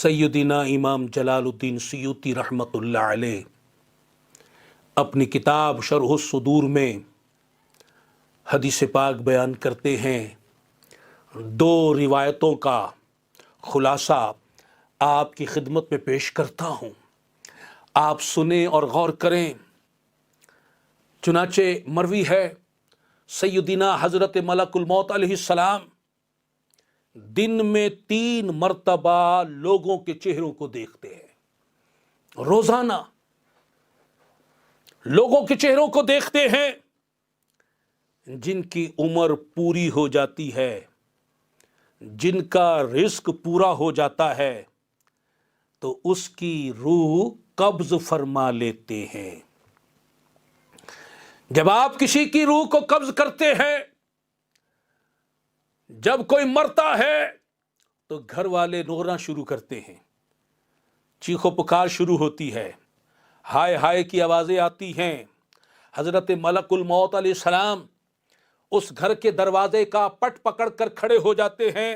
سیدنا امام جلال الدین سیوطی رحمۃ اللہ علیہ اپنی کتاب شرح الصدور میں حدیث پاک بیان کرتے ہیں۔ دو روایتوں کا خلاصہ آپ کی خدمت میں پیش کرتا ہوں، آپ سنیں اور غور کریں۔ چنانچہ مروی ہے سیدنا حضرت ملک الموت علیہ السلام دن میں 3 مرتبہ لوگوں کے چہروں کو دیکھتے ہیں، روزانہ لوگوں کے چہروں کو دیکھتے ہیں جن کی عمر پوری ہو جاتی ہے، جن کا رزق پورا ہو جاتا ہے تو اس کی روح قبض فرما لیتے ہیں۔ جب آپ کسی کی روح کو قبض کرتے ہیں، جب کوئی مرتا ہے تو گھر والے رونا شروع کرتے ہیں، چیخو پکار شروع ہوتی ہے، ہائے ہائے کی آوازیں آتی ہیں۔ حضرت ملک الموت علیہ السلام اس گھر کے دروازے کا پٹ پکڑ کر کھڑے ہو جاتے ہیں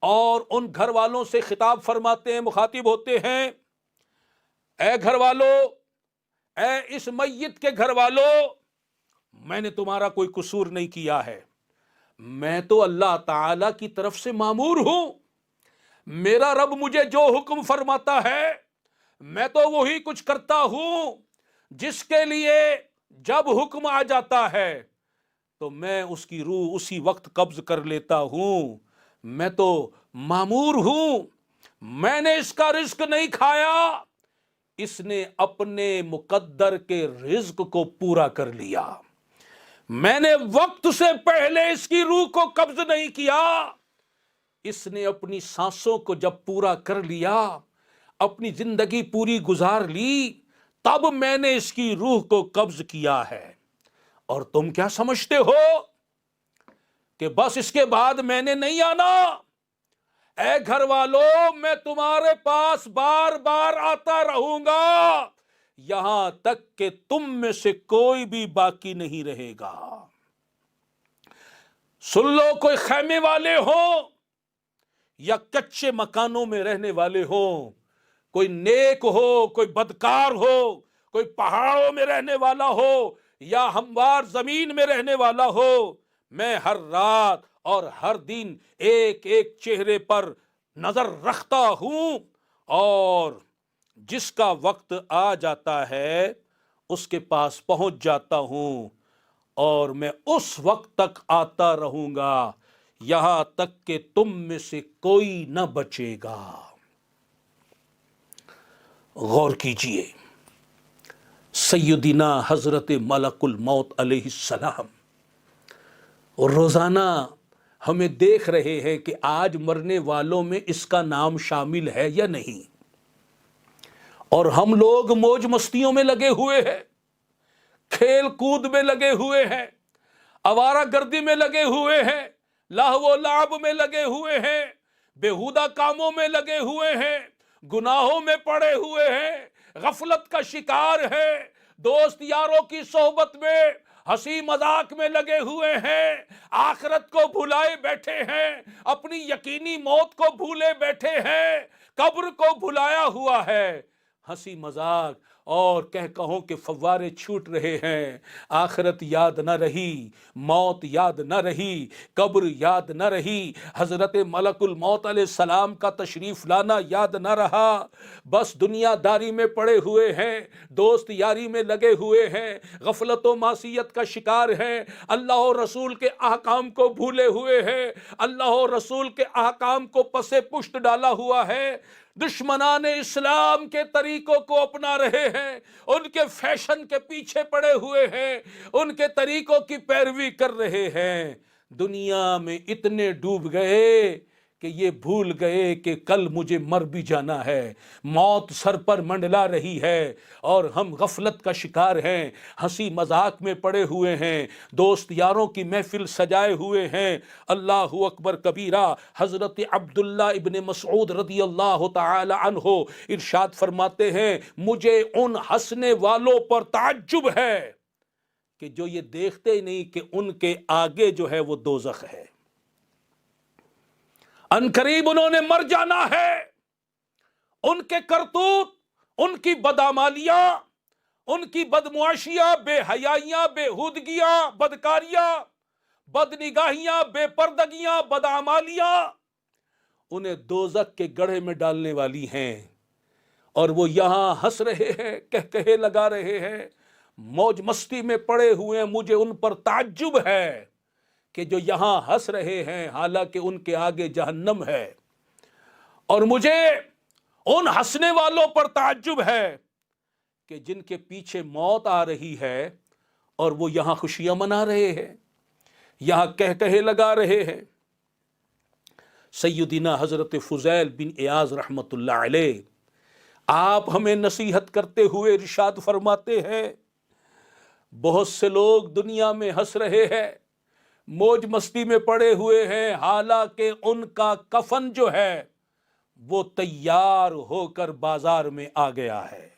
اور ان گھر والوں سے خطاب فرماتے ہیں، مخاطب ہوتے ہیں، اے گھر والو، اے اس میت کے گھر والو، میں نے تمہارا کوئی قصور نہیں کیا ہے، میں تو اللہ تعالی کی طرف سے مامور ہوں، میرا رب مجھے جو حکم فرماتا ہے میں تو وہی کچھ کرتا ہوں، جس کے لیے جب حکم آ جاتا ہے تو میں اس کی روح اسی وقت قبض کر لیتا ہوں، میں تو مامور ہوں، میں نے اس کا رزق نہیں کھایا، اس نے اپنے مقدر کے رزق کو پورا کر لیا، میں نے وقت سے پہلے اس کی روح کو قبض نہیں کیا، اس نے اپنی سانسوں کو جب پورا کر لیا، اپنی زندگی پوری گزار لی، تب میں نے اس کی روح کو قبض کیا ہے، اور تم کیا سمجھتے ہو کہ بس اس کے بعد میں نے نہیں آنا؟ اے گھر والو، میں تمہارے پاس بار بار آتا رہوں گا یہاں تک کہ تم میں سے کوئی بھی باقی نہیں رہے گا۔ سن لو، کوئی خیمے والے ہوں یا کچے مکانوں میں رہنے والے ہوں، کوئی نیک ہو، کوئی بدکار ہو، کوئی پہاڑوں میں رہنے والا ہو یا ہموار زمین میں رہنے والا ہو، میں ہر رات اور ہر دن ایک ایک چہرے پر نظر رکھتا ہوں، اور جس کا وقت آ جاتا ہے اس کے پاس پہنچ جاتا ہوں، اور میں اس وقت تک آتا رہوں گا یہاں تک کہ تم میں سے کوئی نہ بچے گا۔ غور کیجئے، سیدنا حضرت ملک الموت علیہ السلام روزانہ ہمیں دیکھ رہے ہیں کہ آج مرنے والوں میں اس کا نام شامل ہے یا نہیں، اور ہم لوگ موج مستیوں میں لگے ہوئے ہیں، کھیل کود میں لگے ہوئے ہیں، آوارہ گردی میں لگے ہوئے ہیں، لہو و لعب میں لگے ہوئے ہیں، بیہودہ کاموں میں لگے ہوئے ہیں، گناہوں میں پڑے ہوئے ہیں، غفلت کا شکار ہے، دوست یاروں کی صحبت میں ہنسی مذاق میں لگے ہوئے ہیں، آخرت کو بھلائے بیٹھے ہیں، اپنی یقینی موت کو بھولے بیٹھے ہیں، قبر کو بھلایا ہوا ہے، ہنسی مذاق اور کہوں کے فوارے چھوٹ رہے ہیں، آخرت یاد نہ رہی، موت یاد نہ رہی، قبر یاد نہ رہی، حضرت ملک الموت علیہ السلام کا تشریف لانا یاد نہ رہا، بس دنیا داری میں پڑے ہوئے ہیں، دوست یاری میں لگے ہوئے ہیں، غفلت و معصیت کا شکار ہیں، اللہ و رسول کے احکام کو بھولے ہوئے ہیں، اللہ و رسول کے احکام کو پسے پشت ڈالا ہوا ہے، دشمنان اسلام کے طریقوں کو اپنا رہے ہیں، ان کے فیشن کے پیچھے پڑے ہوئے ہیں، ان کے طریقوں کی پیروی کر رہے ہیں، دنیا میں اتنے ڈوب گئے کہ یہ بھول گئے کہ کل مجھے مر بھی جانا ہے، موت سر پر منڈلا رہی ہے، اور ہم غفلت کا شکار ہیں، ہنسی مذاق میں پڑے ہوئے ہیں، دوست یاروں کی محفل سجائے ہوئے ہیں۔ اللہ اکبر کبیرہ۔ حضرت عبداللہ ابن مسعود رضی اللہ تعالی عنہ ارشاد فرماتے ہیں، مجھے ان ہنسنے والوں پر تعجب ہے کہ جو یہ دیکھتے ہی نہیں کہ ان کے آگے جو ہے وہ دوزخ ہے، ان قریب انہوں نے مر جانا ہے، ان کے کرتوت، ان کی بدعمالیاں، ان کی بدمعاشیاں، بے حیائیاں، بے ہودگیاں، بدکاریاں، بدنگاہیاں، بے پردگیاں، بدعمالیاں انہیں دوزخ کے گڑھے میں ڈالنے والی ہیں، اور وہ یہاں ہنس رہے ہیں، کہے لگا رہے ہیں، موج مستی میں پڑے ہوئے ہیں۔ مجھے ان پر تعجب ہے کہ جو یہاں ہنس رہے ہیں حالانکہ ان کے آگے جہنم ہے، اور مجھے ان ہنسنے والوں پر تعجب ہے کہ جن کے پیچھے موت آ رہی ہے اور وہ یہاں خوشیاں منا رہے ہیں، یہاں کہے لگا رہے ہیں۔ سیدنا حضرت فضیل بن عیاض رحمت اللہ علیہ آپ ہمیں نصیحت کرتے ہوئے ارشاد فرماتے ہیں، بہت سے لوگ دنیا میں ہنس رہے ہیں، موج مستی میں پڑے ہوئے ہیں، حالانکہ ان کا کفن جو ہے وہ تیار ہو کر بازار میں آ گیا ہے۔